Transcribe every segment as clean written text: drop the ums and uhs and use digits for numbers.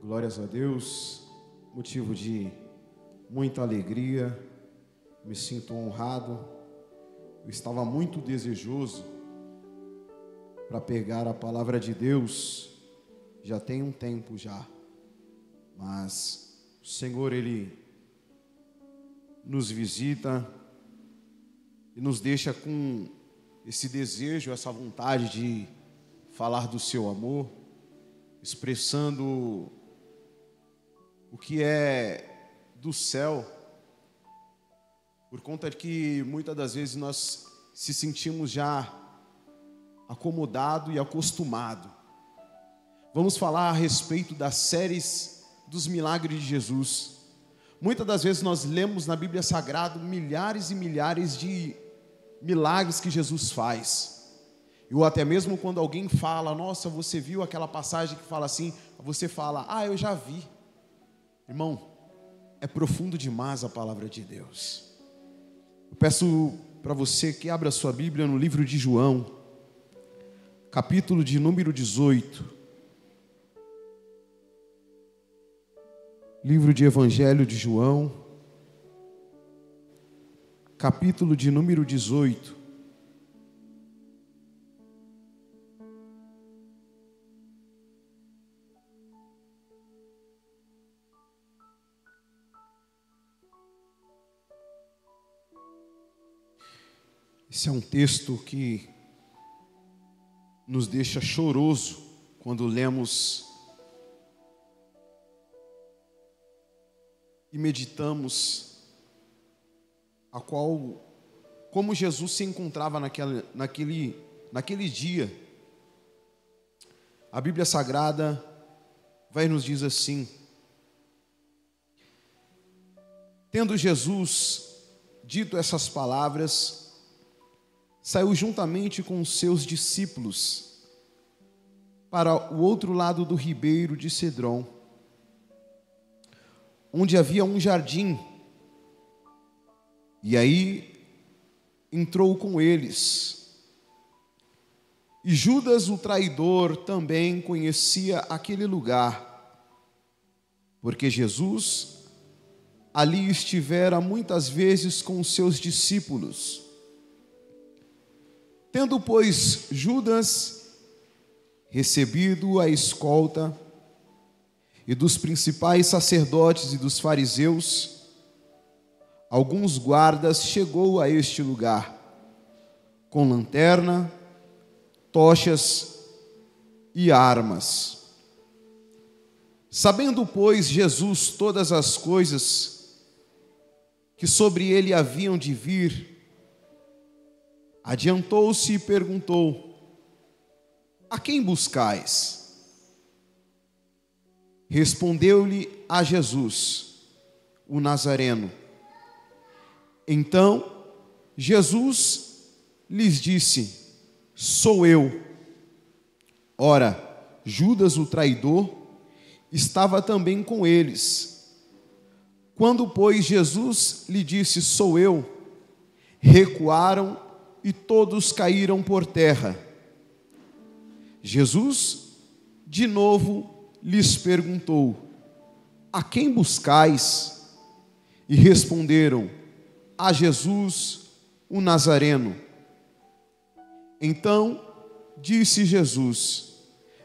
Glórias a Deus, motivo de muita alegria, me sinto honrado. Eu estava muito desejoso para pegar a palavra de Deus, já tem um tempo já, mas o Senhor, Ele nos visita e nos deixa com esse desejo, essa vontade de falar do seu amor, expressando o que é do céu, por conta de que muitas das vezes nós se sentimos já acomodado e acostumado. Vamos falar a respeito das séries dos milagres de Jesus. Muitas das vezes nós lemos na Bíblia Sagrada milhares e milhares de milagres que Jesus faz. Ou até mesmo quando alguém fala, nossa, você viu aquela passagem que fala assim, você fala, eu já vi. Irmão, é profundo demais a palavra de Deus. Eu peço para você que abra sua Bíblia no livro de João, capítulo de número 18. Livro de Evangelho de João, capítulo de número 18. Esse é um texto que nos deixa choroso quando lemos e meditamos como Jesus se encontrava naquele dia. A Bíblia Sagrada vai nos dizer assim: tendo Jesus dito essas palavras, saiu juntamente com os seus discípulos para o outro lado do ribeiro de Cedron, onde havia um jardim, e aí entrou com eles. E Judas, o traidor, também conhecia aquele lugar, porque Jesus ali estivera muitas vezes com os seus discípulos. Tendo, pois, Judas recebido a escolta e dos principais sacerdotes e dos fariseus, alguns guardas, chegou a este lugar, com lanterna, tochas e armas. Sabendo, pois, Jesus todas as coisas que sobre ele haviam de vir, adiantou-se e perguntou: a quem buscais? Respondeu-lhe a Jesus, o Nazareno. Então Jesus lhes disse: sou eu. Ora, Judas, o traidor, estava também com eles. Quando, pois, Jesus lhe disse: sou eu, recuaram e todos caíram por terra. Jesus, de novo, lhes perguntou: a quem buscais? E responderam: a Jesus, o Nazareno. Então disse Jesus: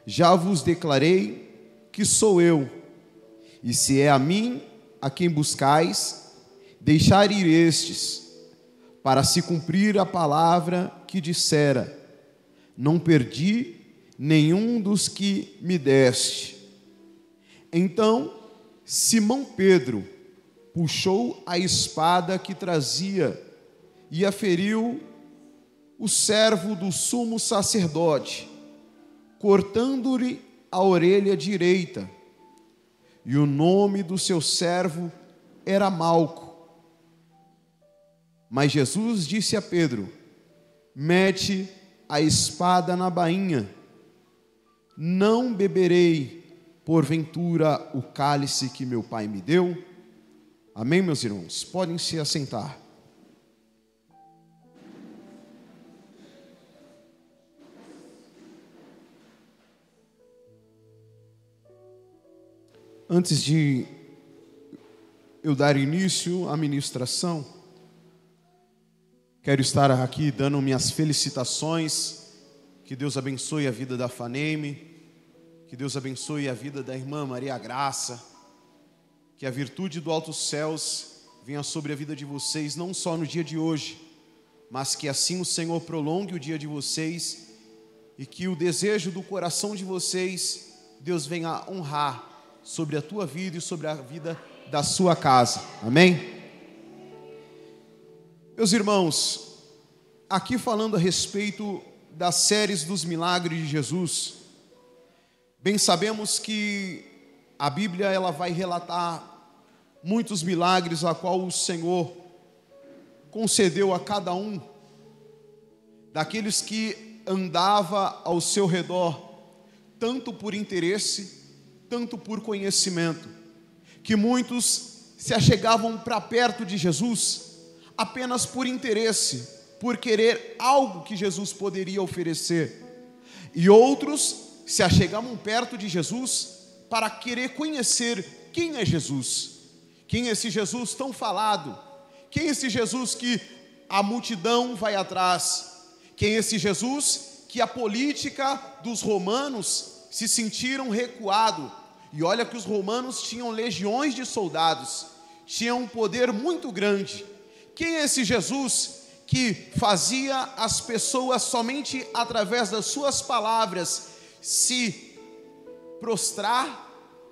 já vos declarei que sou eu, e se é a mim a quem buscais, deixai ir estes, para se cumprir a palavra que dissera: não perdi nenhum dos que me deste. Então Simão Pedro puxou a espada que trazia e a feriu o servo do sumo sacerdote, cortando-lhe a orelha direita. E o nome do seu servo era Malco. Mas Jesus disse a Pedro: mete a espada na bainha. Não beberei, porventura, o cálice que meu Pai me deu? Amém, meus irmãos? Podem se assentar. Antes de eu dar início à ministração, quero estar aqui dando minhas felicitações. Que Deus abençoe a vida da Faneme, que Deus abençoe a vida da irmã Maria Graça, que a virtude do altos céus venha sobre a vida de vocês, não só no dia de hoje, mas que assim o Senhor prolongue o dia de vocês e que o desejo do coração de vocês, Deus venha honrar sobre a tua vida e sobre a vida da sua casa. Amém? Meus irmãos, aqui falando a respeito das séries dos milagres de Jesus, bem sabemos que a Bíblia ela vai relatar muitos milagres a qual o Senhor concedeu a cada um daqueles que andava ao seu redor, tanto por interesse, tanto por conhecimento, que muitos se achegavam para perto de Jesus apenas por interesse, por querer algo que Jesus poderia oferecer, e outros se achegavam perto de Jesus para querer conhecer quem é Jesus, quem é esse Jesus tão falado, quem é esse Jesus que a multidão vai atrás, quem é esse Jesus que a política dos romanos se sentiram recuado. E olha que os romanos tinham legiões de soldados, tinham um poder muito grande. Quem é esse Jesus que fazia as pessoas somente através das suas palavras se prostrar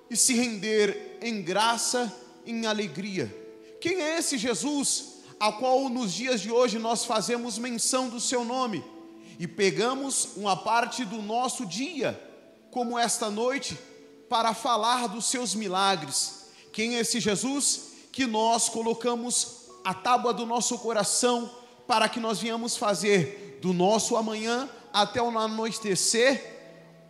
e se render em graça, em alegria? Quem é esse Jesus a qual nos dias de hoje nós fazemos menção do seu nome e pegamos uma parte do nosso dia, como esta noite, para falar dos seus milagres? Quem é esse Jesus que nós colocamos a tábua do nosso coração para que nós venhamos fazer do nosso amanhã até o anoitecer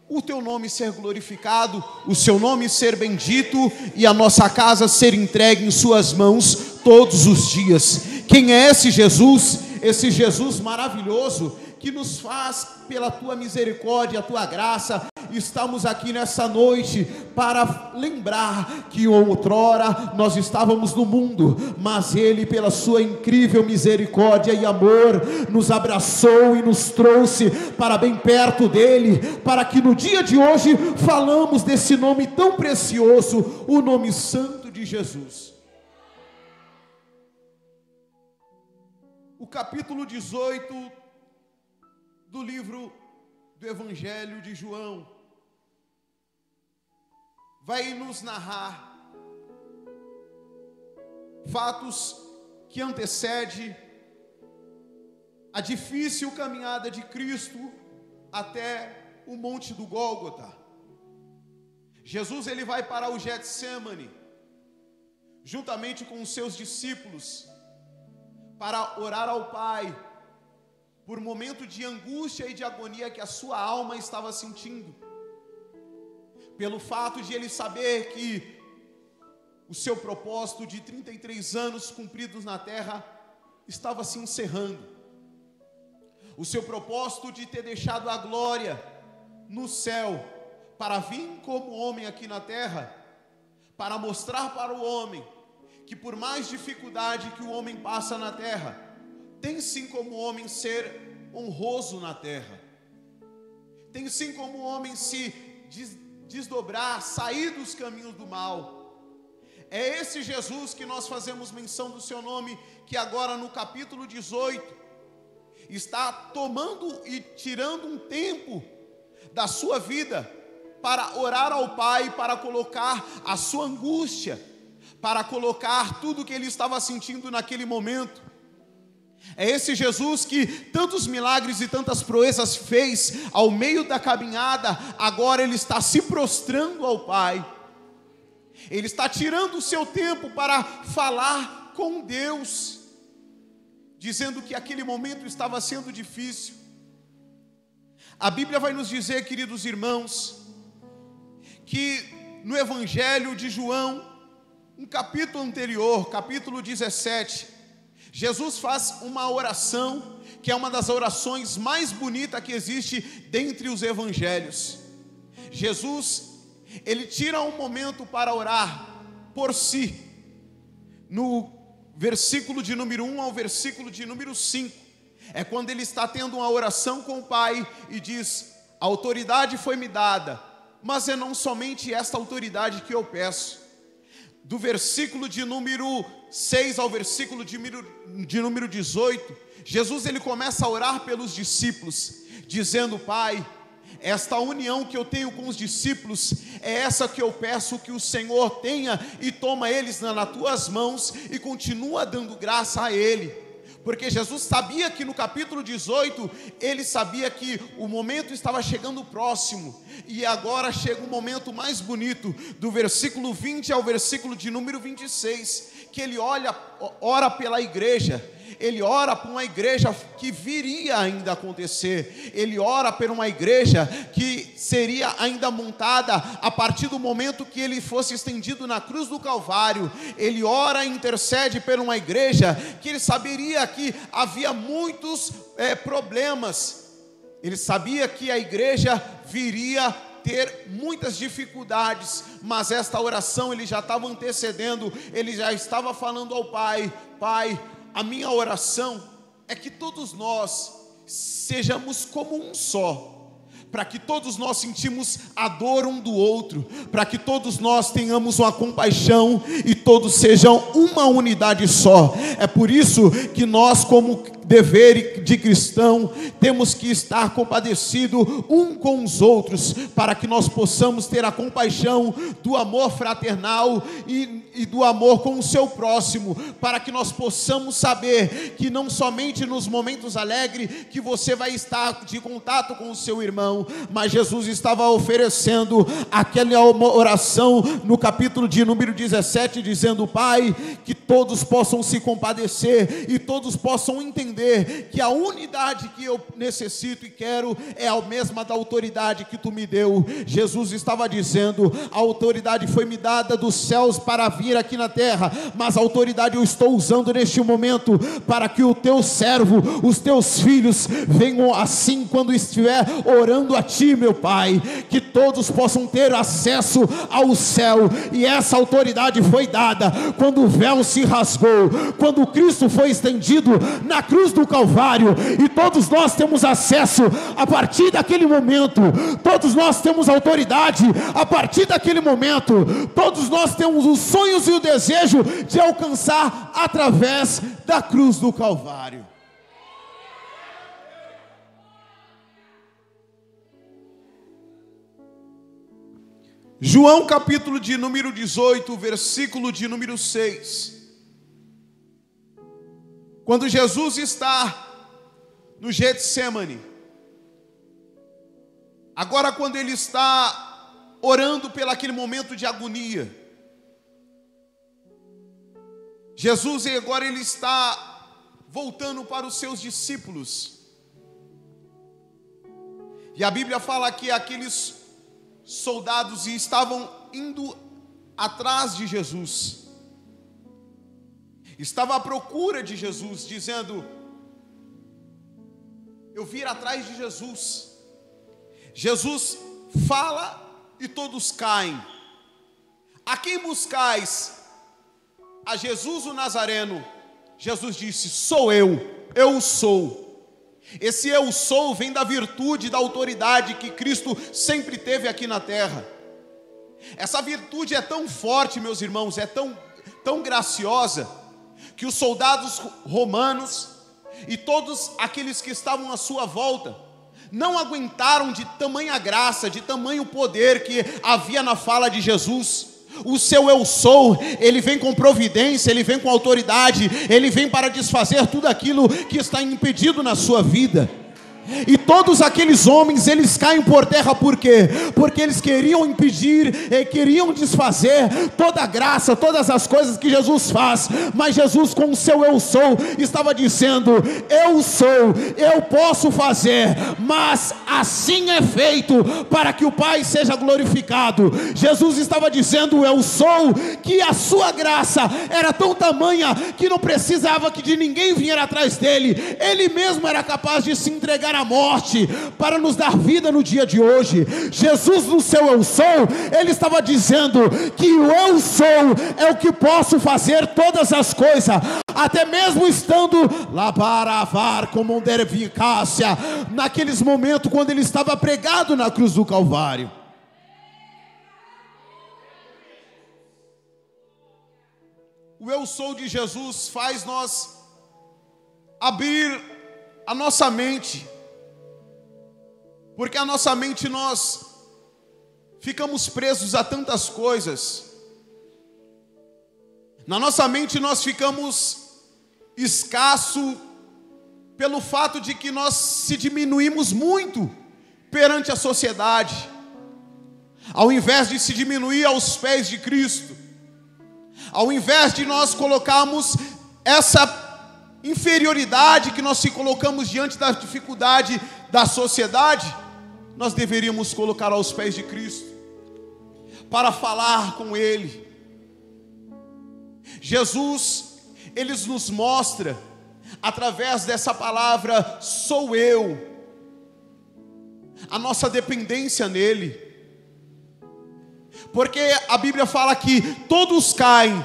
o teu nome ser glorificado, o seu nome ser bendito e a nossa casa ser entregue em suas mãos todos os dias? Quem é esse Jesus maravilhoso que nos faz, pela tua misericórdia, a tua graça, estamos aqui nessa noite para lembrar que outrora nós estávamos no mundo, mas Ele, pela sua incrível misericórdia e amor, nos abraçou e nos trouxe para bem perto dEle, para que no dia de hoje falamos desse nome tão precioso, o nome santo de Jesus. O capítulo 18 do livro do Evangelho de João vai nos narrar fatos que antecedem a difícil caminhada de Cristo até o Monte do Gólgota. Jesus ele vai para o Getsemane, juntamente com os seus discípulos, para orar ao Pai, por um momento de angústia e de agonia que a sua alma estava sentindo, pelo fato de ele saber que o seu propósito de 33 anos cumpridos na terra estava se encerrando, o seu propósito de ter deixado a glória no céu, para vir como homem aqui na terra, para mostrar para o homem que por mais dificuldade que o homem passa na terra, tem sim como o homem ser honroso na terra, tem sim como o homem se desdobrar, sair dos caminhos do mal. É esse Jesus que nós fazemos menção do seu nome, que agora no capítulo 18, está tomando e tirando um tempo da sua vida, para orar ao Pai, para colocar a sua angústia, para colocar tudo que ele estava sentindo naquele momento. É esse Jesus que tantos milagres e tantas proezas fez ao meio da caminhada, agora ele está se prostrando ao Pai. Ele está tirando o seu tempo para falar com Deus, dizendo que aquele momento estava sendo difícil. A Bíblia vai nos dizer, queridos irmãos, que no Evangelho de João, um capítulo anterior, capítulo 17, Jesus faz uma oração, que é uma das orações mais bonitas que existe dentre os evangelhos. Jesus, ele tira um momento para orar por si. No versículo de número 1 ao versículo de número 5, é quando ele está tendo uma oração com o Pai e diz: a autoridade foi me dada, mas é não somente esta autoridade que eu peço. Do versículo de número 6 ao versículo de número 18, Jesus ele começa a orar pelos discípulos, dizendo: Pai, esta união que eu tenho com os discípulos é essa que eu peço que o Senhor tenha, e toma eles nas tuas mãos e continua dando graça a Ele. Porque Jesus sabia que no capítulo 18, ele sabia que o momento estava chegando próximo, e agora chega um momento mais bonito, do versículo 20 ao versículo de número 26, que ele ora pela igreja. Ele ora por uma igreja que viria ainda a acontecer. Ele ora por uma igreja que seria ainda montada a partir do momento que ele fosse estendido na cruz do Calvário. Ele ora e intercede por uma igreja que ele saberia que havia muitos problemas. Ele sabia que a igreja viria ter muitas dificuldades, mas esta oração ele já estava antecedendo. Ele já estava falando ao Pai: Pai, a minha oração é que todos nós sejamos como um só, para que todos nós sentimos a dor um do outro, para que todos nós tenhamos uma compaixão e todos sejam uma unidade só. É por isso que nós, como dever de cristão, temos que estar compadecido um com os outros, para que nós possamos ter a compaixão do amor fraternal e do amor com o seu próximo, para que nós possamos saber que não somente nos momentos alegres que você vai estar de contato com o seu irmão, mas Jesus estava oferecendo aquela oração no capítulo de número 17, dizendo: Pai, que todos possam se compadecer e todos possam entender que a unidade que eu necessito e quero é a mesma da autoridade que tu me deu. Jesus estava dizendo: a autoridade foi me dada dos céus para vir aqui na terra, mas a autoridade eu estou usando neste momento para que o teu servo, os teus filhos venham assim quando estiver orando a ti, meu Pai, que todos possam ter acesso ao céu. E essa autoridade foi dada quando o véu se rasgou, quando Cristo foi estendido na cruz do Calvário, e todos nós temos acesso a partir daquele momento. Todos nós temos autoridade a partir daquele momento. Todos nós temos os sonhos e o desejo de alcançar através da cruz do Calvário. João capítulo de número 18, versículo de número 6. Quando Jesus está no Getsemane, agora quando ele está orando pelo aquele momento de agonia, Jesus agora ele está voltando para os seus discípulos, e a Bíblia fala que aqueles soldados estavam indo atrás de Jesus, estava à procura de Jesus, dizendo: eu vim atrás de Jesus. Jesus fala e todos caem. A quem buscais? A Jesus o Nazareno. Jesus disse: sou eu sou. Esse eu sou vem da virtude, da autoridade que Cristo sempre teve aqui na terra. Essa virtude é tão forte, meus irmãos, é tão graciosa, que os soldados romanos e todos aqueles que estavam à sua volta não aguentaram de tamanha graça, de tamanho poder que havia na fala de Jesus. O seu eu sou, ele vem com providência, ele vem com autoridade, ele vem para desfazer tudo aquilo que está impedido na sua vida. E todos aqueles homens, eles caem por terra, por quê? Porque eles queriam impedir, queriam desfazer toda a graça, todas as coisas que Jesus faz. Mas Jesus, com o seu eu sou, estava dizendo: eu sou, eu posso fazer, mas assim é feito para que o Pai seja glorificado. Jesus estava dizendo: eu sou, que a sua graça era tão tamanha que não precisava que de ninguém vier atrás dele, ele mesmo era capaz de se entregar na morte, para nos dar vida no dia de hoje. Jesus, no seu eu sou, ele estava dizendo que o eu sou é o que posso fazer todas as coisas, até mesmo estando lá para avar como um eficácia, naqueles momentos quando ele estava pregado na cruz do Calvário. O eu sou de Jesus faz nós abrir a nossa mente, porque a nossa mente nós ficamos presos a tantas coisas. Na nossa mente nós ficamos escasso pelo fato de que nós se diminuímos muito perante a sociedade, ao invés de se diminuir aos pés de Cristo. Ao invés de nós colocarmos essa inferioridade que nós se colocamos diante da dificuldade da sociedade, nós deveríamos colocar aos pés de Cristo, para falar com Ele. Jesus, Ele nos mostra, através dessa palavra, sou eu, a nossa dependência nele. Porque a Bíblia fala que todos caem.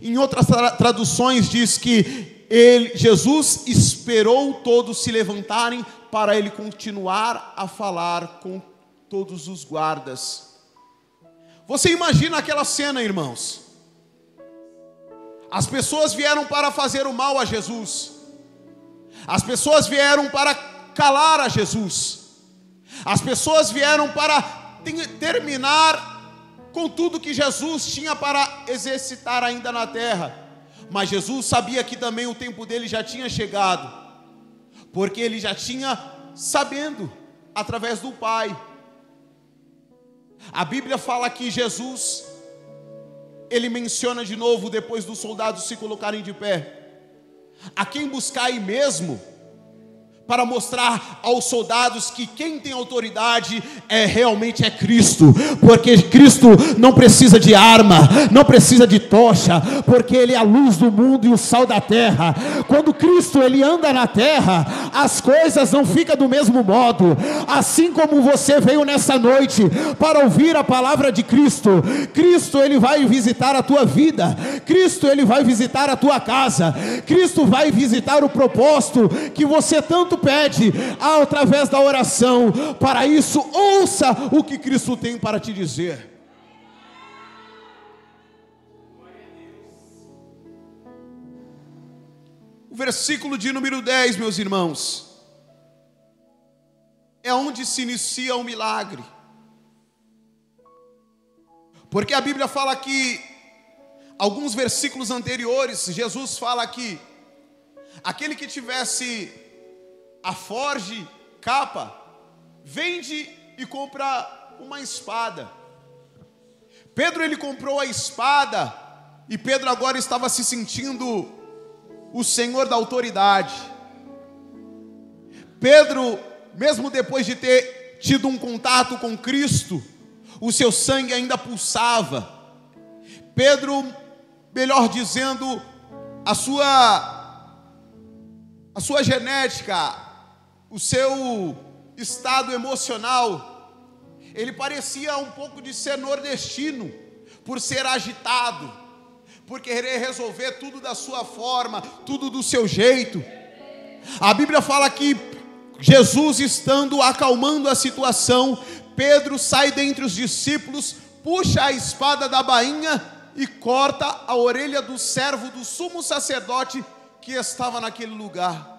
Em outras traduções diz que Jesus esperou todos se levantarem para ele continuar a falar com todos os guardas. Você imagina aquela cena, irmãos? As pessoas vieram para fazer o mal a Jesus. As pessoas vieram para calar a Jesus. As pessoas vieram para terminar com tudo que Jesus tinha para exercitar ainda na terra. Mas Jesus sabia que também o tempo dele já tinha chegado, porque ele já tinha sabendo através do Pai. A Bíblia fala que Jesus, ele menciona de novo, depois dos soldados se colocarem de pé: a quem buscai mesmo? Para mostrar aos soldados que quem tem autoridade realmente é Cristo, porque Cristo não precisa de arma, não precisa de tocha, porque Ele é a luz do mundo e o sal da terra. Quando Cristo ele anda na terra, as coisas não ficam do mesmo modo. Assim como você veio nessa noite para ouvir a palavra de Cristo, Cristo ele vai visitar a tua vida, Cristo ele vai visitar a tua casa, Cristo vai visitar o propósito que você tanto pede através da oração. Para isso, ouça o que Cristo tem para te dizer. O versículo de número 10, meus irmãos, é onde se inicia o milagre. Porque a Bíblia fala que, alguns versículos anteriores, Jesus fala que aquele que tivesse a forge, capa, vende e compra uma espada. Pedro ele comprou a espada, e Pedro agora estava se sentindo o senhor da autoridade. Pedro, mesmo depois de ter tido um contato com Cristo, o seu sangue ainda pulsava. Pedro, melhor dizendo, a sua genética, o seu estado emocional, ele parecia um pouco de ser nordestino, por ser agitado, por querer resolver tudo da sua forma, tudo do seu jeito. A Bíblia fala que Jesus, estando acalmando a situação, Pedro sai dentre os discípulos, puxa a espada da bainha e corta a orelha do servo do sumo sacerdote que estava naquele lugar.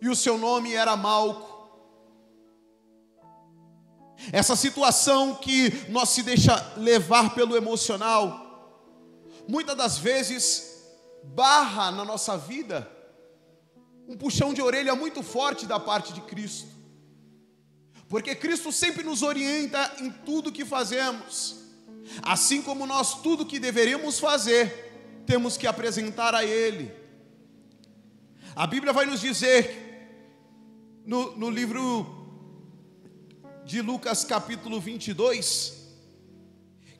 E o seu nome era Malco. Essa situação que nós se deixa levar pelo emocional, muitas das vezes barra na nossa vida um puxão de orelha muito forte da parte de Cristo. Porque Cristo sempre nos orienta em tudo que fazemos. Assim como nós tudo que deveríamos fazer, temos que apresentar a Ele. A Bíblia vai nos dizer no livro de Lucas capítulo 22,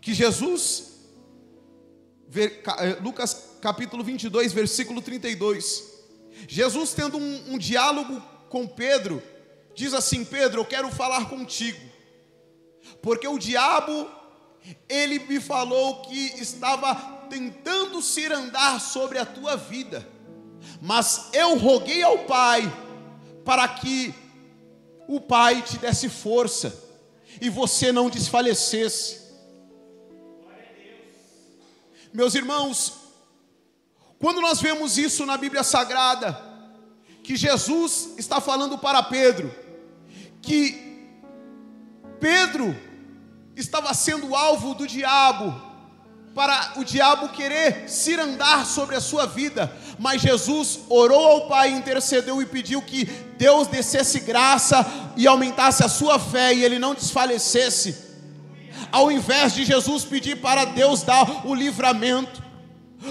que Jesus, Lucas capítulo 22, versículo 32, Jesus tendo um diálogo com Pedro, diz assim: Pedro, eu quero falar contigo, porque o diabo, ele me falou que estava tentando cirandar sobre a tua vida, mas eu roguei ao Pai, para que o Pai te desse força, e você não desfalecesse. Meus irmãos, quando nós vemos isso na Bíblia Sagrada, que Jesus está falando para Pedro, que Pedro estava sendo alvo do diabo, para o diabo querer cirandar sobre a sua vida, mas Jesus orou ao Pai, intercedeu e pediu que Deus descesse graça e aumentasse a sua fé, e ele não desfalecesse. Ao invés de Jesus pedir para Deus dar o livramento,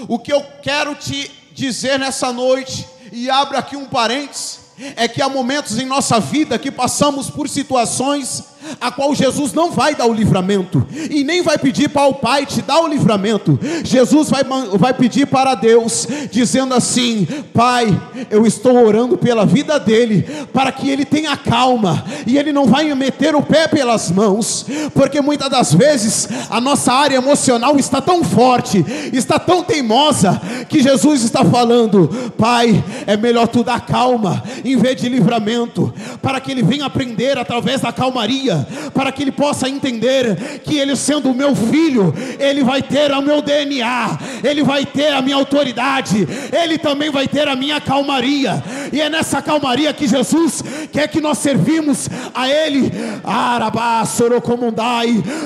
o que eu quero te dizer nessa noite, e abro aqui um parênteses, é que há momentos em nossa vida que passamos por situações a qual Jesus não vai dar o livramento, e nem vai pedir para o Pai te dar o livramento. Jesus vai pedir para Deus, dizendo assim: Pai, eu estou orando pela vida dele, para que ele tenha calma, e ele não vai meter o pé pelas mãos, porque muitas das vezes a nossa área emocional está tão forte, está tão teimosa, que Jesus está falando: Pai, é melhor tu dar calma, em vez de livramento, para que ele venha aprender através da calmaria, para que ele possa entender que ele, sendo o meu filho, ele vai ter o meu DNA, ele vai ter a minha autoridade, ele também vai ter a minha calmaria, e é nessa calmaria que Jesus quer que nós servimos a ele.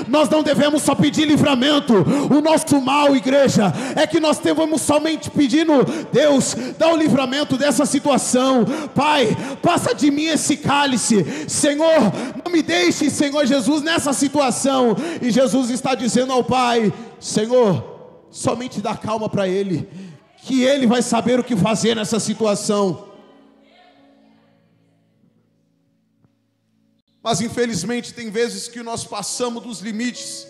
Nós não devemos só pedir livramento. O nosso mal, igreja, é que nós devemos somente pedir: Deus, dá o livramento dessa situação. Pai, passa de mim esse cálice, Senhor, não me deixe, Senhor Jesus, nessa situação. E Jesus está dizendo ao Pai: Senhor, somente dá calma para ele, que ele vai saber o que fazer nessa situação. Mas infelizmente tem vezes que nós passamos dos limites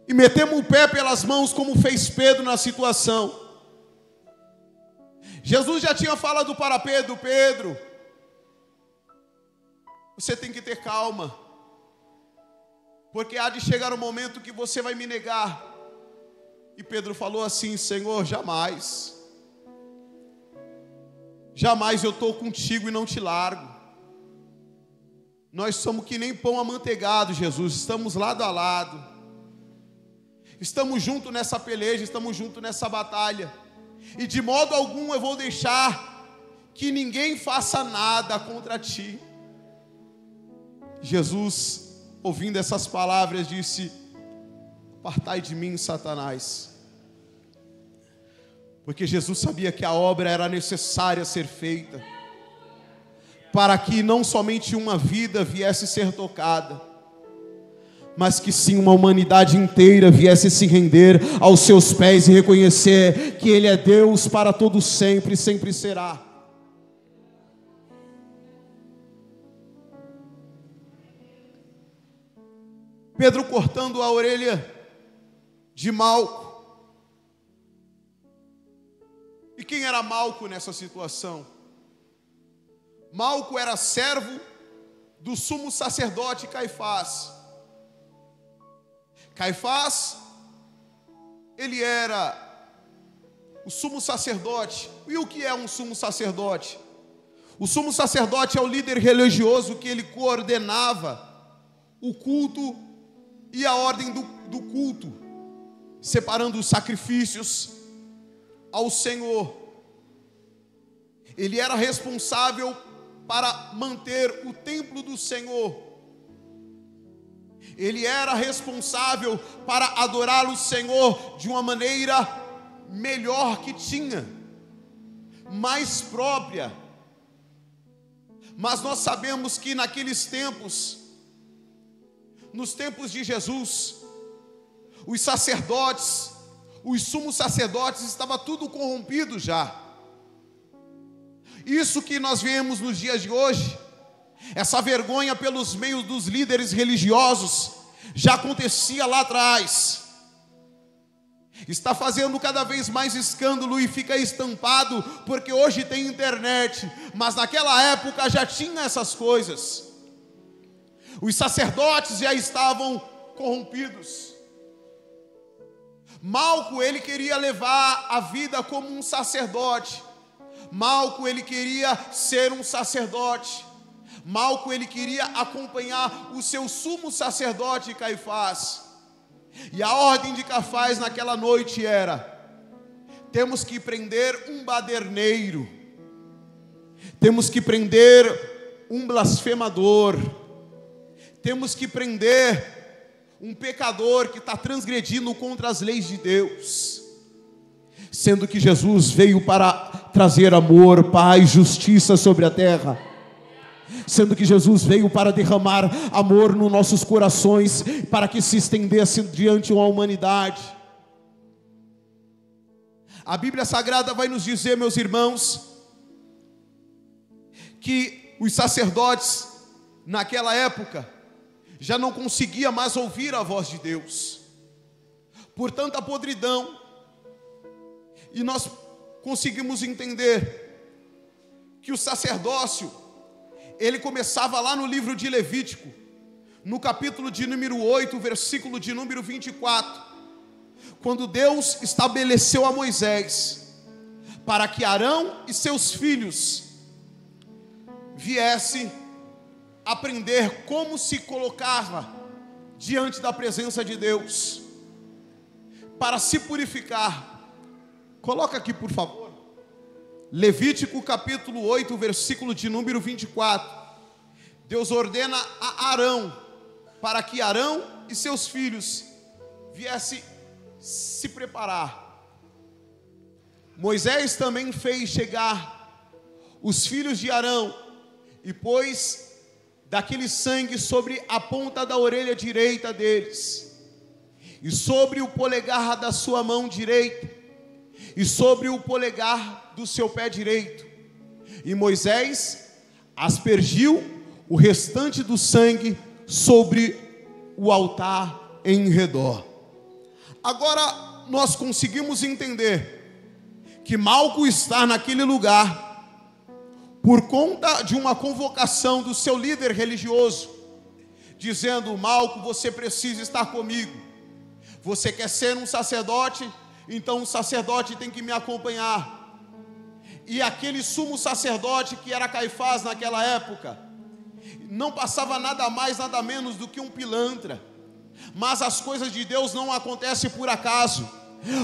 e metemos o pé pelas mãos, como fez Pedro na situação. Jesus já tinha falado para Pedro: Pedro, você tem que ter calma, porque há de chegar um momento que você vai me negar. E Pedro falou assim: Senhor, jamais, jamais eu estou contigo e não te largo. Nós somos que nem pão amanteigado, Jesus, estamos lado a lado, estamos juntos nessa peleja, estamos juntos nessa batalha, e de modo algum eu vou deixar que ninguém faça nada contra ti. Jesus, ouvindo essas palavras, disse: apartai de mim, Satanás. Porque Jesus sabia que a obra era necessária ser feita, para que não somente uma vida viesse ser tocada, mas que sim uma humanidade inteira viesse se render aos seus pés e reconhecer que Ele é Deus para todo sempre e sempre será. Pedro cortando a orelha de Malco. E quem era Malco nessa situação? Malco era servo do sumo sacerdote Caifás. Caifás, ele era o sumo sacerdote. E o que é um sumo sacerdote? O sumo sacerdote é o líder religioso que ele coordenava o culto e a ordem do culto, separando os sacrifícios ao Senhor. Ele era responsável para manter o templo do Senhor. Ele era responsável para adorar o Senhor de uma maneira melhor que tinha, mais própria. Mas nós sabemos que naqueles tempos, nos tempos de Jesus, os sacerdotes, os sumos sacerdotes, estava tudo corrompido já. Isso que nós vemos nos dias de hoje, essa vergonha pelos meios dos líderes religiosos, já acontecia lá atrás. está fazendo cada vez mais escândalo e fica estampado, porque hoje tem internet, mas naquela época já tinha essas coisas. Os sacerdotes já estavam corrompidos. Malco, ele queria levar a vida como um sacerdote. Malco, ele queria ser um sacerdote. Malco, ele queria acompanhar o seu sumo sacerdote Caifás. E a ordem de Caifás naquela noite era: temos que prender um baderneiro, temos que prender um blasfemador, temos que prender um pecador que está transgredindo contra as leis de Deus. Sendo que Jesus veio para trazer amor, paz, justiça sobre a terra. Sendo que Jesus veio para derramar amor nos nossos corações, para que se estendesse diante da humanidade. A Bíblia Sagrada vai nos dizer, meus irmãos, que os sacerdotes naquela época já não conseguia mais ouvir a voz de Deus, por tanta podridão. E nós conseguimos entender que o sacerdócio, ele começava lá no livro de Levítico, no capítulo de número 8, versículo de número 24, quando Deus estabeleceu a Moisés, para que Arão e seus filhos viessem aprender como se colocava diante da presença de Deus, para se purificar. Coloca aqui, por favor, Levítico capítulo 8, versículo de número 24. Deus ordena a Arão, para que Arão e seus filhos viessem se preparar. Moisés também fez chegar os filhos de Arão, e pôs daquele sangue sobre a ponta da orelha direita deles, e sobre o polegar da sua mão direita, e sobre o polegar do seu pé direito. E Moisés aspergiu o restante do sangue sobre o altar em redor. Agora nós conseguimos entender que Malco está naquele lugar por conta de uma convocação do seu líder religioso, dizendo: Malco, você precisa estar comigo. Você quer ser um sacerdote? Então o sacerdote tem que me acompanhar. E aquele sumo sacerdote, que era Caifás naquela época, não passava nada mais, nada menos do que um pilantra. Mas as coisas de Deus não acontecem por acaso,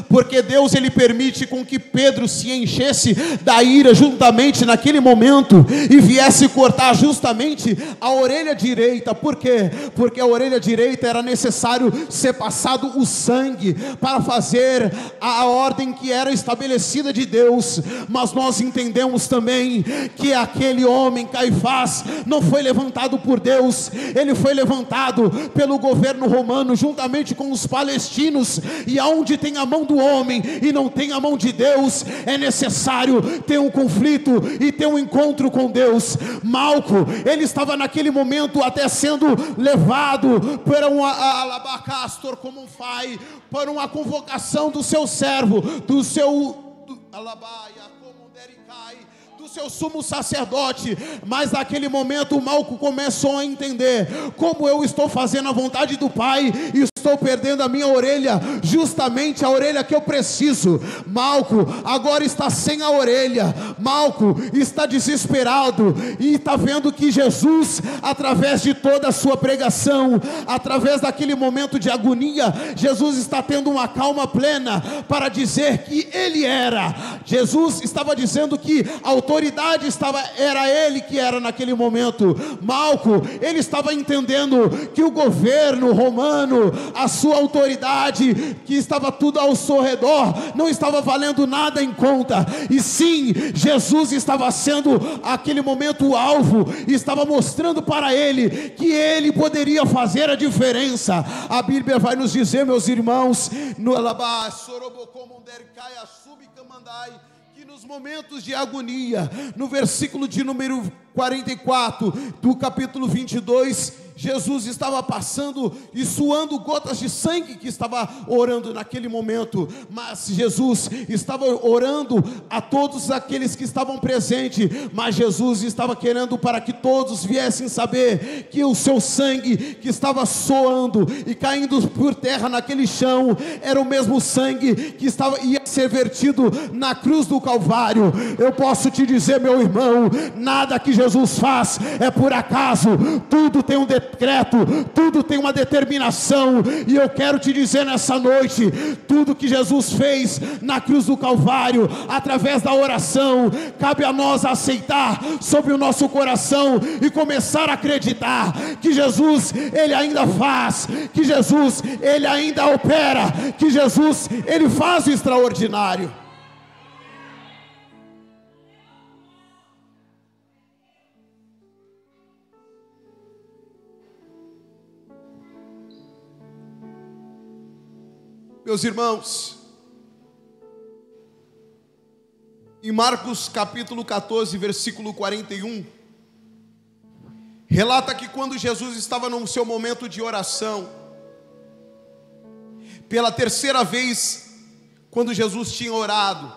porque Deus, ele permite com que Pedro se enchesse da ira juntamente naquele momento e viesse cortar justamente a orelha direita. Por quê? Porque a orelha direita era necessário ser passado o sangue para fazer a ordem que era estabelecida de Deus. Mas nós entendemos também que aquele homem Caifás não foi levantado por Deus, ele foi levantado pelo governo romano juntamente com os palestinos. E aonde tem a mão do homem e não tem a mão de Deus, é necessário ter um conflito e ter um encontro com Deus. Malco, ele estava naquele momento até sendo levado para um alabacastor, como um fai, para uma convocação do seu servo, do seu alabaia, como dericai, do seu sumo sacerdote. Mas naquele momento Malco começou a entender: como eu estou fazendo a vontade do Pai e estou perdendo a minha orelha, justamente a orelha que eu preciso. Malco agora está sem a orelha. Malco está desesperado e está vendo que Jesus, através de toda a sua pregação, através daquele momento de agonia, Jesus está tendo uma calma plena para dizer que ele era. Jesus estava dizendo que a autoridade era ele que era naquele momento. Malco, ele estava entendendo que o governo romano, a sua autoridade, que estava tudo ao seu redor, não estava valendo nada em conta. E sim, Jesus estava sendo aquele momento o alvo, e estava mostrando para ele que ele poderia fazer a diferença. A Bíblia vai nos dizer, meus irmãos, no Alabá, que nos momentos de agonia, no versículo de número 44 do capítulo 22 Jesus estava passando e suando gotas de sangue, que estava orando naquele momento, mas Jesus estava orando a todos aqueles que estavam presentes, mas Jesus estava querendo para que todos viessem saber que o seu sangue que estava soando e caindo por terra naquele chão, era o mesmo sangue que ia ser vertido na cruz do Calvário. Eu posso te dizer, meu irmão, nada que Jesus faz é por acaso, tudo tem um decreto, tudo tem uma determinação, e eu quero te dizer nessa noite, tudo que Jesus fez na cruz do Calvário, através da oração, cabe a nós aceitar sobre o nosso coração e começar a acreditar que Jesus, Ele ainda faz, que Jesus, Ele ainda opera, que Jesus, Ele faz o extraordinário. Meus irmãos, em Marcos capítulo 14, versículo 41, relata que quando Jesus estava no seu momento de oração, pela terceira vez, quando Jesus tinha orado,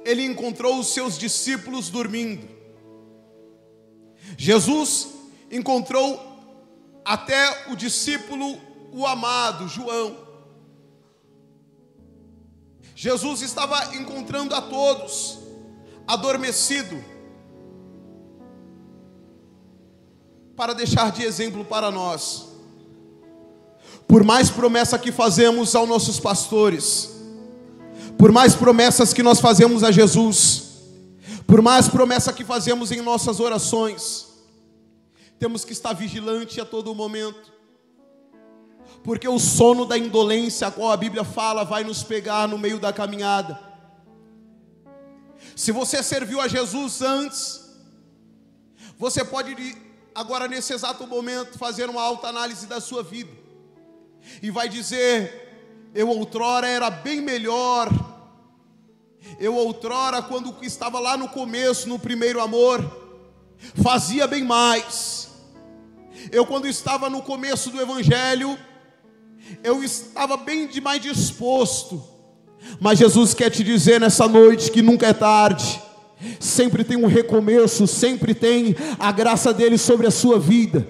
ele encontrou os seus discípulos dormindo. Jesus encontrou até o discípulo, o amado João. Jesus estava encontrando a todos adormecido, para deixar de exemplo para nós. Por mais promessa que fazemos aos nossos pastores, por mais promessas que nós fazemos a Jesus, por mais promessa que fazemos em nossas orações, temos que estar vigilante a todo momento, porque o sono da indolência, a qual a Bíblia fala, vai nos pegar no meio da caminhada. Se você serviu a Jesus antes, você pode agora, nesse exato momento, fazer uma autoanálise da sua vida, e vai dizer: eu outrora era bem melhor, eu outrora, quando estava lá no começo, no primeiro amor, fazia bem mais. Eu, quando estava no começo do Evangelho, eu estava bem demais disposto. Mas Jesus quer te dizer nessa noite que nunca é tarde. Sempre tem um recomeço, sempre tem a graça dele sobre a sua vida.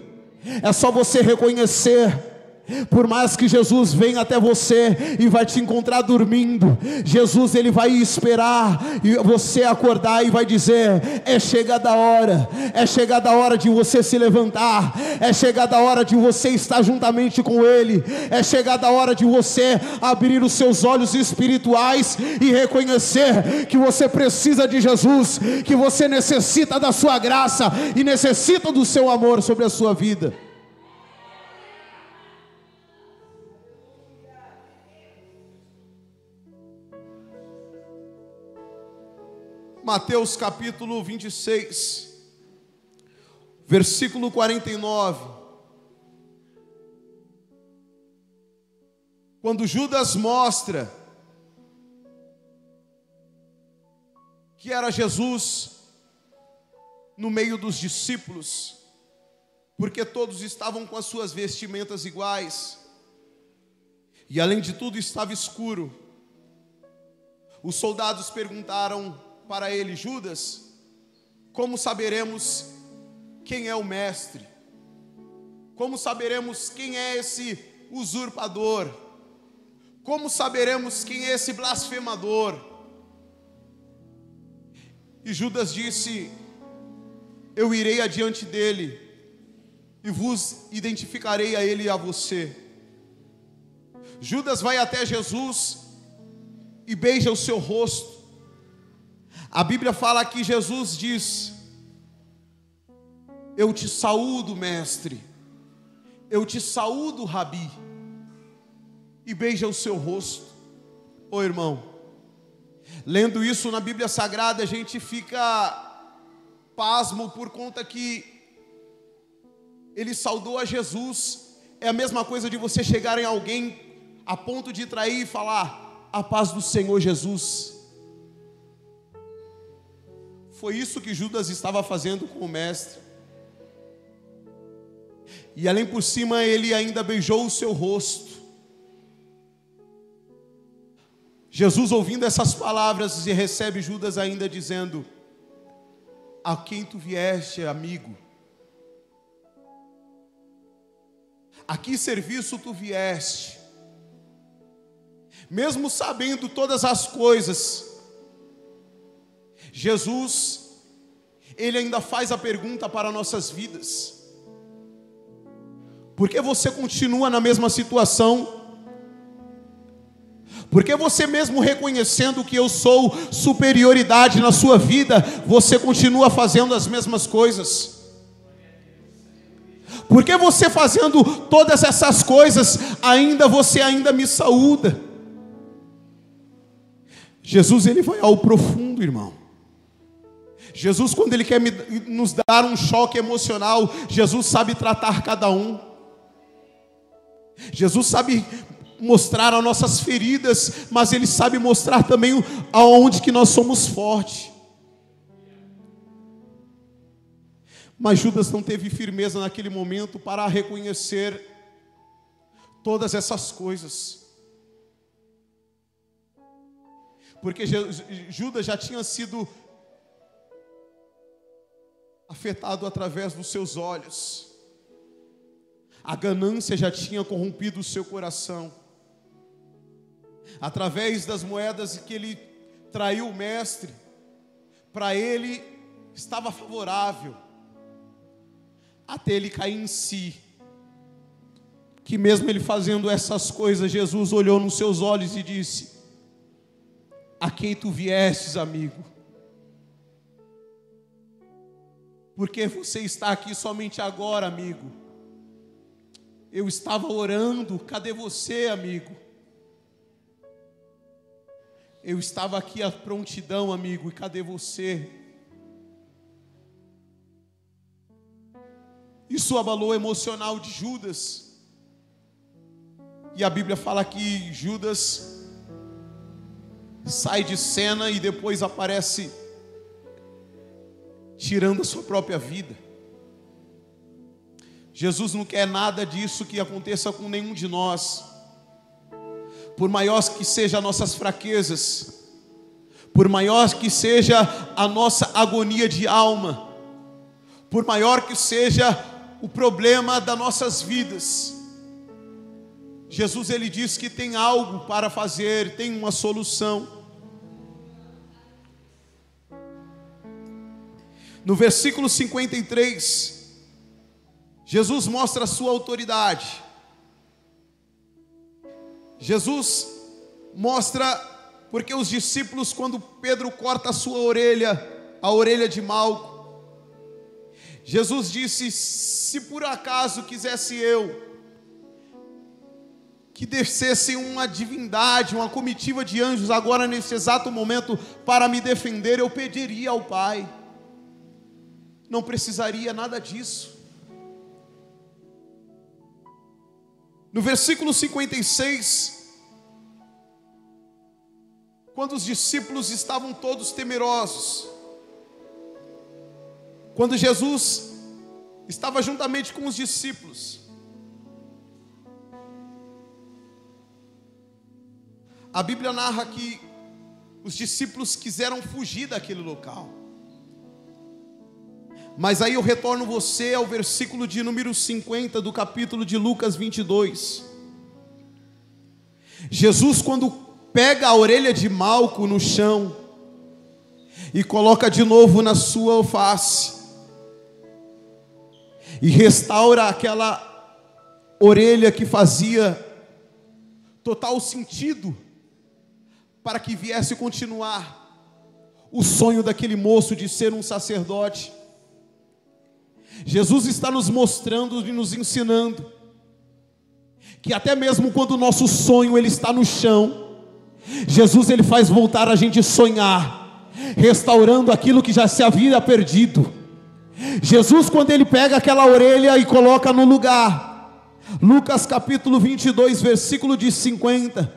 É só você reconhecer. Por mais que Jesus venha até você e vai te encontrar dormindo, Jesus, Ele vai esperar e você acordar e vai dizer: é chegada a hora, é chegada a hora de você se levantar, é chegada a hora de você estar juntamente com Ele, é chegada a hora de você abrir os seus olhos espirituais e reconhecer que você precisa de Jesus, que você necessita da sua graça e necessita do seu amor sobre a sua vida. Mateus capítulo 26, versículo 49. Quando Judas mostra que era Jesus no meio dos discípulos, porque todos estavam com as suas vestimentas iguais, e além de tudo estava escuro. Os soldados perguntaram para ele: Judas, como saberemos quem é o mestre? Como saberemos quem é esse usurpador? Como saberemos quem é esse blasfemador? E Judas disse: eu irei adiante dele e vos identificarei a ele e a você. Judas vai até Jesus e beija o seu rosto. A Bíblia fala que Jesus diz: eu te saúdo, mestre, eu te saúdo, rabi, e beija o seu rosto. Ô irmão, lendo isso na Bíblia Sagrada, a gente fica pasmo, por conta que ele saudou a Jesus. É a mesma coisa de você chegar em alguém a ponto de trair e falar: a paz do Senhor Jesus. Foi isso que Judas estava fazendo com o mestre. E além por cima, ele ainda beijou o seu rosto. Jesus, ouvindo essas palavras, e recebe Judas ainda dizendo: a quem tu vieste, amigo? A que serviço tu vieste? Mesmo sabendo todas as coisas, Jesus, ele ainda faz a pergunta para nossas vidas: por que você continua na mesma situação? Porque você mesmo reconhecendo que eu sou superioridade na sua vida, você continua fazendo as mesmas coisas? Porque você fazendo todas essas coisas, você ainda me saúda? Jesus, ele vai ao profundo, irmão. Jesus, quando ele quer nos dar um choque emocional, Jesus sabe tratar cada um. Jesus sabe mostrar as nossas feridas, mas ele sabe mostrar também aonde que nós somos fortes. Mas Judas não teve firmeza naquele momento para reconhecer todas essas coisas, porque Judas já tinha sido afetado através dos seus olhos. A ganância já tinha corrompido o seu coração. Através das moedas que ele traiu o mestre, para ele estava favorável, até ele cair em si, que mesmo ele fazendo essas coisas, Jesus olhou nos seus olhos e disse: a quem tu viestes, amigo? Porque você está aqui somente agora, amigo? Eu estava orando, cadê você, amigo? Eu estava aqui à prontidão, amigo, e cadê você? Isso abalou o emocional de Judas. E a Bíblia fala que Judas sai de cena e depois aparece tirando a sua própria vida. Jesus não quer nada disso que aconteça com nenhum de nós. Por maior que sejam as nossas fraquezas, por maior que seja a nossa agonia de alma, por maior que seja o problema das nossas vidas, Jesus, ele diz que tem algo para fazer, tem uma solução. No versículo 53, Jesus mostra a sua autoridade. Jesus mostra, porque os discípulos, quando Pedro corta a sua orelha, a orelha de Malco, Jesus disse: se por acaso quisesse eu que descesse uma divindade, uma comitiva de anjos agora nesse exato momento para me defender, eu pediria ao Pai. Não precisaria nada disso. No versículo 56, quando os discípulos estavam todos temerosos, quando Jesus estava juntamente com os discípulos, a Bíblia narra que os discípulos quiseram fugir daquele local. Mas aí eu retorno você ao versículo de número 50 do capítulo de Lucas 22. Jesus, quando pega a orelha de Malco no chão e coloca de novo na sua face, e restaura aquela orelha que fazia total sentido para que viesse continuar o sonho daquele moço de ser um sacerdote. Jesus está nos mostrando e nos ensinando que até mesmo quando o nosso sonho ele está no chão, Jesus ele faz voltar a gente sonhar, restaurando aquilo que já se havia perdido. Jesus, quando ele pega aquela orelha e coloca no lugar, Lucas capítulo 22, versículo de 50,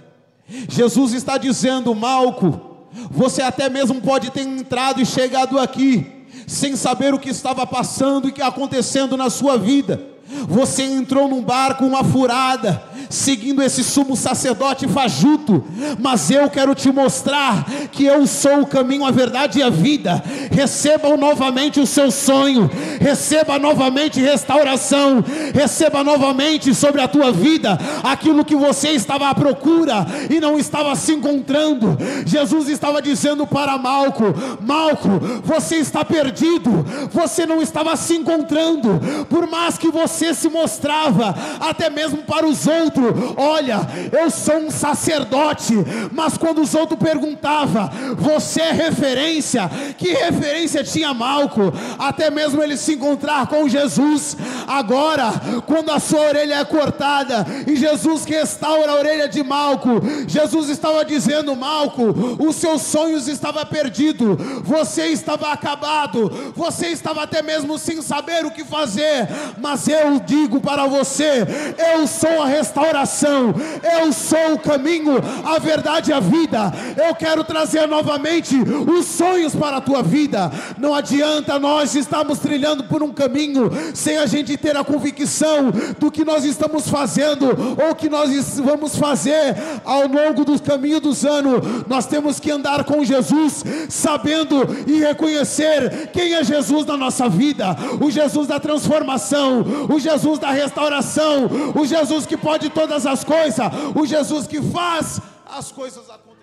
Jesus está dizendo: Malco, você até mesmo pode ter entrado e chegado aqui sem saber o que estava passando e que acontecendo na sua vida, Você entrou num barco, uma furada, seguindo esse sumo sacerdote fajuto, mas eu quero te mostrar que eu sou o caminho, a verdade e a vida. Receba novamente o seu sonho, receba novamente restauração, receba novamente sobre a tua vida aquilo que você estava à procura e não estava se encontrando. Jesus estava dizendo para Malco: Malco, você está perdido, você não estava se encontrando, por mais que você se mostrava, até mesmo para os outros: olha, eu sou um sacerdote. Mas quando os outros perguntavam: você é referência? Que referência tinha Malco? Até mesmo ele se encontrar com Jesus. Agora, quando a sua orelha é cortada e Jesus restaura a orelha de Malco, Jesus estava dizendo: Malco, os seus sonhos estavam perdidos, você estava acabado, você estava até mesmo sem saber o que fazer, mas eu digo para você: eu sou a restauração, eu sou o caminho, a verdade e a vida. Eu quero trazer novamente os sonhos para a tua vida. Não adianta nós estarmos trilhando por um caminho sem a gente ter a convicção do que nós estamos fazendo ou que nós vamos fazer ao longo do caminho dos anos. Nós temos que andar com Jesus, sabendo e reconhecer quem é Jesus na nossa vida: o Jesus da transformação, o Jesus da restauração, o Jesus que pode todas as coisas, o Jesus que faz as coisas acontecerem.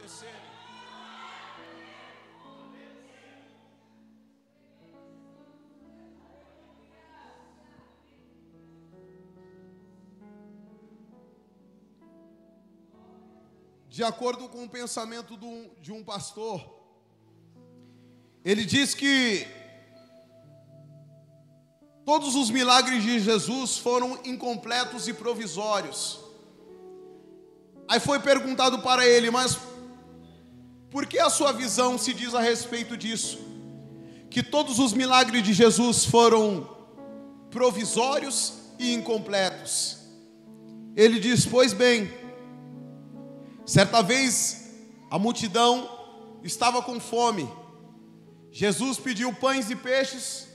De acordo com o pensamento de um pastor, ele diz que todos os milagres de Jesus foram incompletos e provisórios. Aí foi perguntado para ele: mas por que a sua visão se diz a respeito disso? Que todos os milagres de Jesus foram provisórios e incompletos. Ele diz: pois bem, certa vez a multidão estava com fome. Jesus pediu pães e peixes.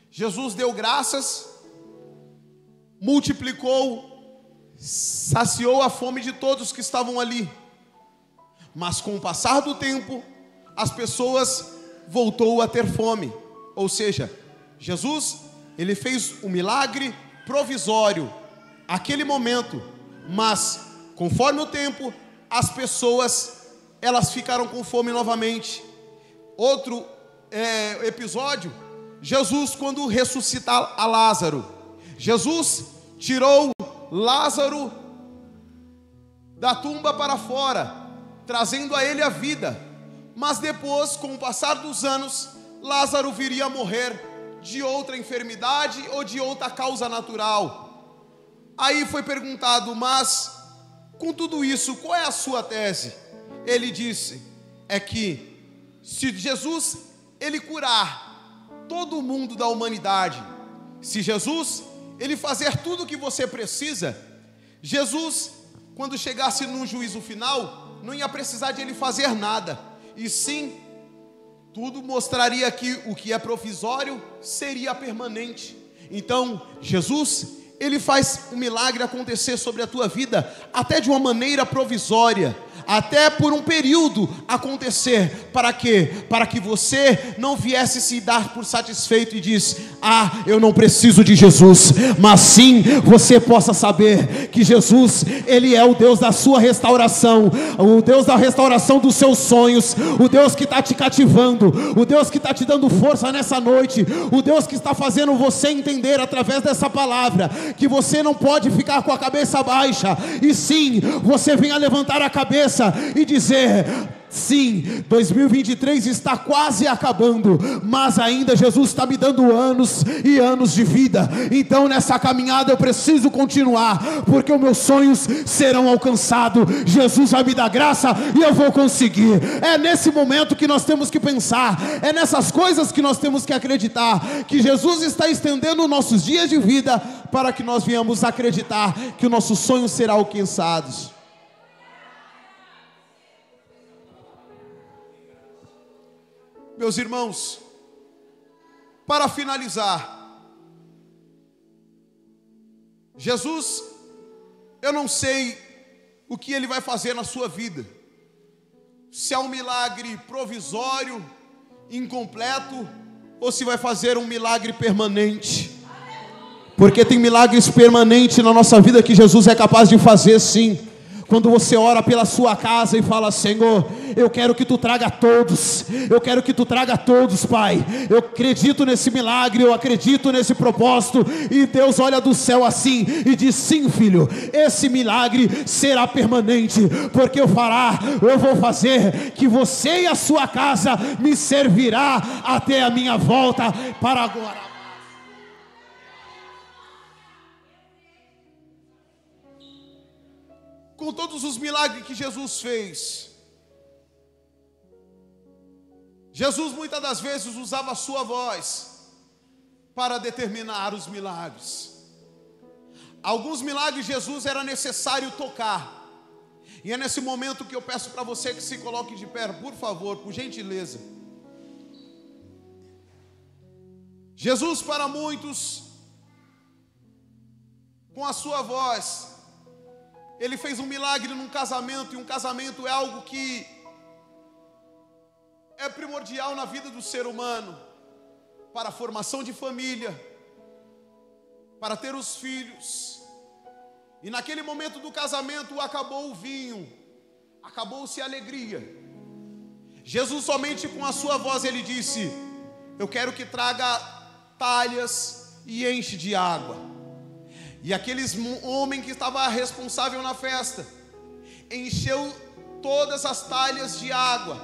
Jesus deu graças, multiplicou, saciou a fome de todos que estavam ali. Mas com o passar do tempo, as pessoas voltou a ter fome. Ou seja, Jesus, ele fez um milagre provisório, aquele momento, mas conforme o tempo, as pessoas, elas ficaram com fome novamente. Outro episódio, Jesus quando ressuscita a Lázaro. Jesus tirou Lázaro da tumba para fora, trazendo a ele a vida. Mas depois, com o passar dos anos, Lázaro viria a morrer de outra enfermidade ou de outra causa natural. Aí foi perguntado: mas com tudo isso, qual é a sua tese? Ele disse: é que se Jesus, ele curar todo mundo da humanidade, se Jesus, ele fazer tudo o que você precisa, Jesus, quando chegasse no juízo final, não ia precisar de ele fazer nada, e sim, tudo mostraria que o que é provisório seria permanente. Então, Jesus, ele faz um milagre acontecer sobre a tua vida, até de uma maneira provisória, até por um período acontecer. Para quê? Para que você não viesse se dar por satisfeito e diz: ah, eu não preciso de Jesus. Mas sim, você possa saber que Jesus, ele é o Deus da sua restauração, o Deus da restauração dos seus sonhos, o Deus que está te cativando, o Deus que está te dando força nessa noite, o Deus que está fazendo você entender através dessa palavra que você não pode ficar com a cabeça baixa, e sim, você venha levantar a cabeça e dizer: sim, 2023 está quase acabando, mas ainda Jesus está me dando anos e anos de vida. Então nessa caminhada eu preciso continuar, porque os meus sonhos serão alcançados. Jesus vai me dar graça e eu vou conseguir. É nesse momento que nós temos que pensar, é nessas coisas que nós temos que acreditar, que Jesus está estendendo nossos dias de vida, para que nós venhamos acreditar que o nosso sonho será alcançado. Meus irmãos, para finalizar, Jesus, eu não sei o que Ele vai fazer na sua vida, se é um milagre provisório, incompleto, ou se vai fazer um milagre permanente, porque tem milagres permanentes na nossa vida que Jesus é capaz de fazer sim. Quando você ora pela sua casa e fala: Senhor, eu quero que Tu traga todos, eu quero que Tu traga todos, Pai, eu acredito nesse milagre, eu acredito nesse propósito, e Deus olha do céu assim e diz: sim, filho, esse milagre será permanente, porque eu vou fazer que você e a sua casa me servirá até a minha volta para agora. Com todos os milagres que Jesus fez, Jesus muitas das vezes usava a sua voz para determinar os milagres. Alguns milagres Jesus era necessário tocar, e é nesse momento que eu peço para você que se coloque de pé, por favor, por gentileza. Jesus, para muitos, com a sua voz, Ele fez um milagre num casamento, e um casamento é algo que é primordial na vida do ser humano, para a formação de família, para ter os filhos. E naquele momento do casamento acabou o vinho, acabou-se a alegria. Jesus somente com a sua voz Ele disse: eu quero que traga talhas e enche de água. E aqueles homem que estava responsável na festa encheu todas as talhas de água.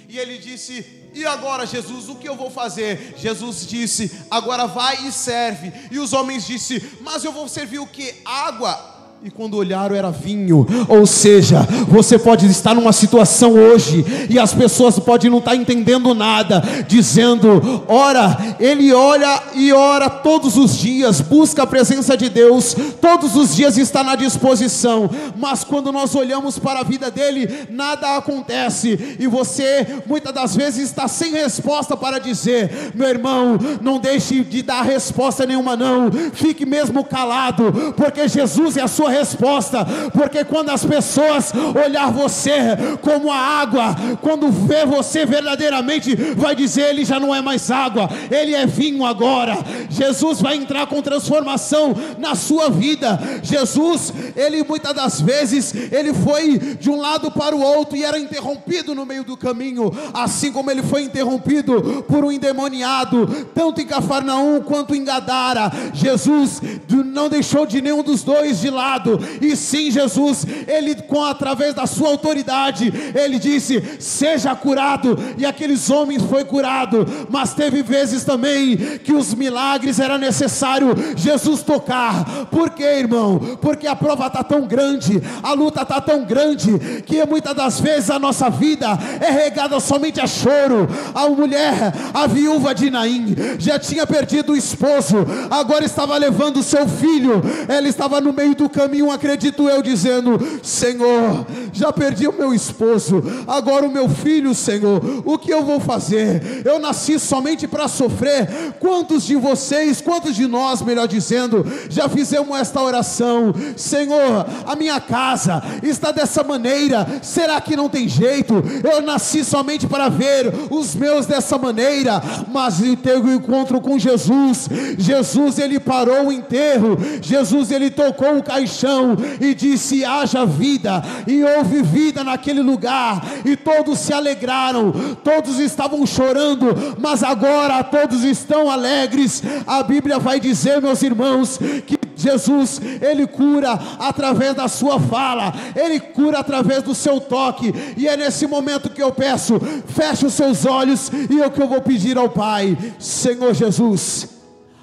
E ele disse: e agora, Jesus, o que eu vou fazer? Jesus disse: agora vai e serve. E os homens disseram: mas eu vou servir o que? Água. E quando olharam era vinho. Ou seja, você pode estar numa situação hoje e as pessoas podem não estar entendendo nada, dizendo: ora, ele olha e ora todos os dias, busca a presença de Deus, todos os dias está na disposição, mas quando nós olhamos para a vida dele, nada acontece, e você muitas das vezes está sem resposta para dizer: meu irmão, não deixe de dar resposta nenhuma não, fique mesmo calado, porque Jesus é a sua resposta. Porque quando as pessoas olhar você como a água, quando vê você verdadeiramente, vai dizer: ele já não é mais água, ele é vinho agora. Jesus vai entrar com transformação na sua vida. Jesus, ele muitas das vezes, ele foi de um lado para o outro e era interrompido no meio do caminho, assim como ele foi interrompido por um endemoniado, tanto em Cafarnaum quanto em Gadara. Jesus não deixou de nenhum dos dois de lado, e sim, Jesus, ele através da sua autoridade, ele disse: seja curado, e aqueles homens foi curado. Mas teve vezes também que os milagres era necessário Jesus tocar. Por quê, irmão? Porque a prova está tão grande, a luta está tão grande, que muitas das vezes a nossa vida é regada somente a choro. A mulher, a viúva de Naim, já tinha perdido o esposo, agora estava levando o seu filho, ela estava no meio do caminho, acredito eu, dizendo: Senhor, já perdi o meu esposo, agora o meu filho, Senhor, o que eu vou fazer? Eu nasci somente para sofrer. Quantos de vocês, quantos de nós, melhor dizendo, já fizemos esta oração: Senhor, a minha casa está dessa maneira, será que não tem jeito? Eu nasci somente para ver os meus dessa maneira. Mas eu teve um encontro com Jesus. Jesus, ele parou o enterro, Jesus, ele tocou o caixão e disse: haja vida. E houve vida naquele lugar, e todos se alegraram, todos estavam chorando, mas agora todos estão alegres. A Bíblia vai dizer, meus irmãos, que Jesus, ele cura através da sua fala, ele cura através do seu toque. E é nesse momento que eu peço: feche os seus olhos, e é o que eu vou pedir ao Pai. Senhor Jesus,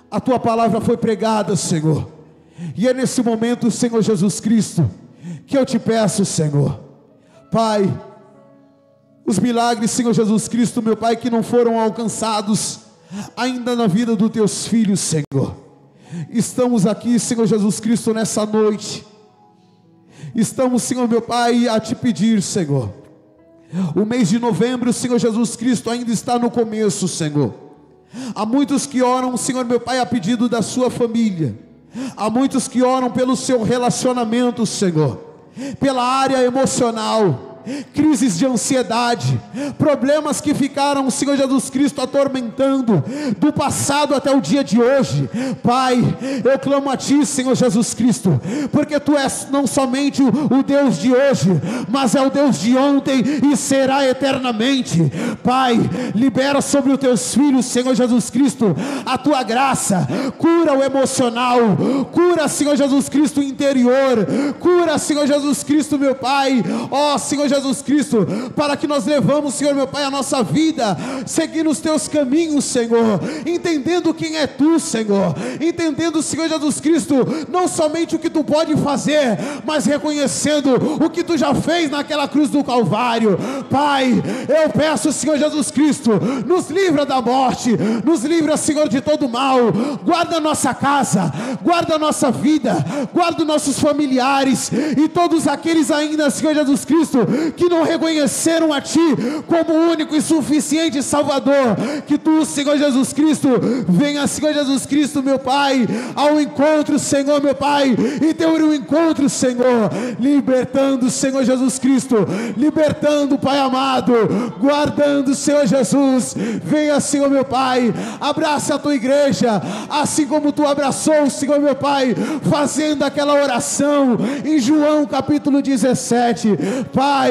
a tua palavra foi pregada, Senhor, e é nesse momento, Senhor Jesus Cristo, que eu te peço, Senhor, Pai, os milagres, Senhor Jesus Cristo, meu Pai, que não foram alcançados ainda na vida dos teus filhos, Senhor. Estamos aqui, Senhor Jesus Cristo, nessa noite. Estamos, Senhor meu Pai, a te pedir, Senhor. O mês de novembro, Senhor Jesus Cristo, ainda está no começo, Senhor. Há muitos que oram, Senhor meu Pai, a pedido da sua família. Há muitos que oram pelo seu relacionamento, Senhor, pela área emocional, crises de ansiedade, problemas que ficaram, Senhor Jesus Cristo, atormentando do passado até o dia de hoje. Pai, eu clamo a Ti, Senhor Jesus Cristo, porque Tu és não somente o Deus de hoje, mas é o Deus de ontem e será eternamente. Pai, libera sobre os Teus filhos, Senhor Jesus Cristo, a Tua graça, cura o emocional, cura, Senhor Jesus Cristo, o interior, cura, Senhor Jesus Cristo, meu Pai, ó Senhor Jesus Cristo, para que nós levamos, Senhor meu Pai, a nossa vida, seguindo os Teus caminhos, Senhor, entendendo quem é Tu, Senhor, entendendo, Senhor Jesus Cristo, não somente o que Tu pode fazer, mas reconhecendo o que Tu já fez naquela cruz do Calvário. Pai, eu peço, Senhor Jesus Cristo, nos livra da morte, nos livra, Senhor, de todo mal, guarda a nossa casa, guarda a nossa vida, guarda os nossos familiares e todos aqueles ainda, Senhor Jesus Cristo, que não reconheceram a Ti como o único e suficiente Salvador. Que Tu, Senhor Jesus Cristo, venha, Senhor Jesus Cristo, meu Pai, ao encontro, Senhor, meu Pai, e ter um encontro, Senhor, libertando, Senhor Jesus Cristo, libertando, Pai amado, guardando, Senhor Jesus. Venha, Senhor, meu Pai, abraça a Tua igreja, assim como Tu abraçou, Senhor, meu Pai, fazendo aquela oração em João capítulo 17. Pai,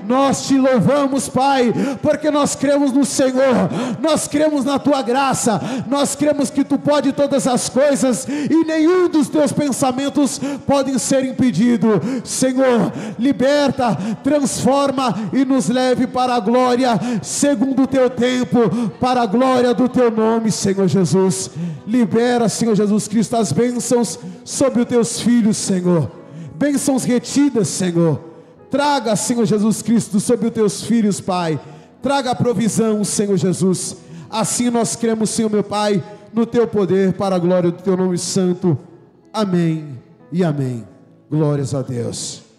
nós Te louvamos, Pai, porque nós cremos no Senhor, nós cremos na Tua graça, nós cremos que Tu pode todas as coisas e nenhum dos Teus pensamentos podem ser impedido. Senhor, liberta, transforma e nos leve para a glória, segundo o Teu tempo, para a glória do Teu nome, Senhor Jesus. Libera, Senhor Jesus Cristo, as bênçãos sobre os Teus filhos, Senhor, bênçãos retidas, Senhor. Traga, Senhor Jesus Cristo, sobre os Teus filhos, Pai, traga a provisão, Senhor Jesus. Assim nós cremos, Senhor meu Pai, no Teu poder, para a glória do Teu nome santo. Amém e amém. Glórias a Deus.